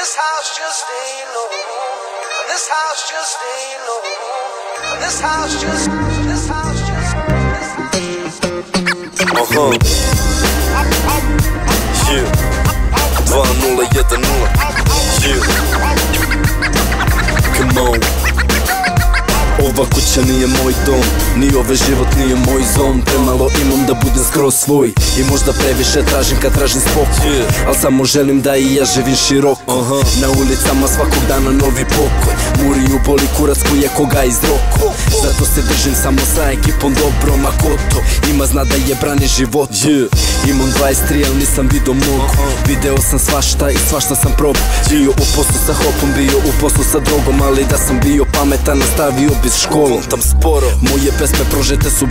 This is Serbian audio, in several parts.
this house just ain't no home. And this house just ain't no home. And this house just. Yeah. 2010. Yeah. Come on. Ova kuća nije moj dom, ni ovaj život nije moj zon. Premalo imam da budem skroz svoj i možda previše tražim kad tražim spokoj, al samo želim da i ja živim široko. Na ulicama svakog dana novi pokoj, Muriju boli kurac koji je koga izroko. Zato se držim samo sa ekipom dobrom, a ko to ima zna da je brani život. Imam 23 al nisam vidio mnogo, video sam svašta i svašta sam probao. Bio u poslu sa hopom, bio u poslu sa drogom, ali da sam bio pametan nastavio bi s školom. Tam sporo, moje pesme prožete su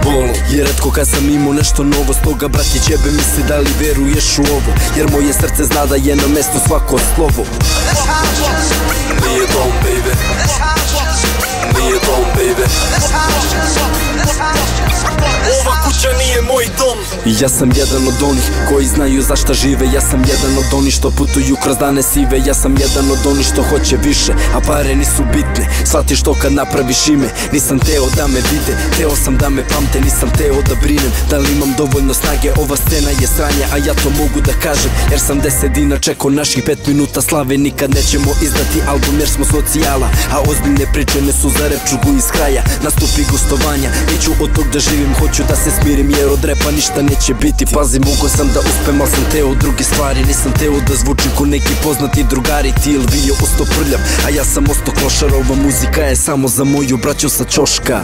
bolom. Jer retko kad sam imao nešto novo, stoga bratić jebe misli da li veruješ u ovo, jer moje srce zna da je na mestu svako slovo. Nije dom, baby. Nije dom, baby. Ova kuća nije moj dom. I ja sam jedan od onih koji znaju za šta žive. Ja sam jedan od onih što putuju kroz dane sive. Ja sam jedan od onih što hoće više, a pare nisu bitne. Shvatiš to kad napraviš ime. Nisam teo da me vide, teo sam da me pamte. Nisam teo da brinem da li imam dovoljno snage. Ova scena je sranje, a ja to mogu da kažem, jer sam 10 dina čekao naših 5 minuta slave. Nikad nećemo izdati album jer smo socijala, a ozbiljne priče ne su za rep čugu iz kraja. Nastupi gostovanja, neću od tog da živim, hoću da se smirim jer od repa ništa neće biti. Pazi, mogo sam da uspem, al sam teo druge stvari. Nisam teo da zvučim ko neki poznati drugari. Ti il bio osto prljav, a ja sam osto klošar. Ova muzika je samo za moju braću sa ćoška.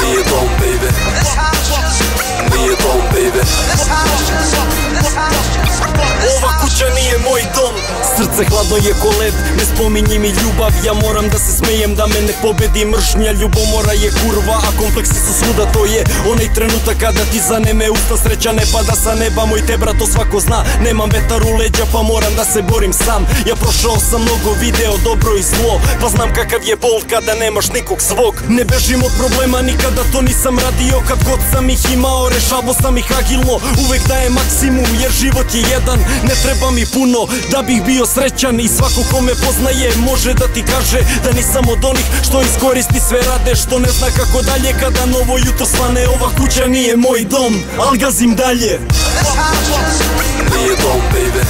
Nije dom, baby. Nije dom, baby. Ova kuća nije moj dom. Srce hladno je ko led, ne spominji mi ljubav. Ja moram da se smejem, da me ne pobedi mržnja. Ljubomora je kurva, a kompleksi su svuda. To je onaj trenutak kada ti zaneme usta. Sreća ne pada sa neba, moj tebra to svako zna. Nemam vetar u leđa pa moram da se borim sam. Ja prošao sam mnogo video, dobro i zlo, pa znam kakav je bol kada nemaš nikog svog. Ne bežim od problema, nikada to nisam radio. Kad god sam ih imao, rešavao sam ih agilno. Uvek dajem maksimum jer život je jedan, ne treba mi puno da bih bio srećan. I svako ko me poznaje može da ti kaže da nisam od onih što iskoristi sve rade, što ne zna kako dalje kada novo jutro svane. Ova kuća nije moj dom, al gazim dalje. Nije dom, baby.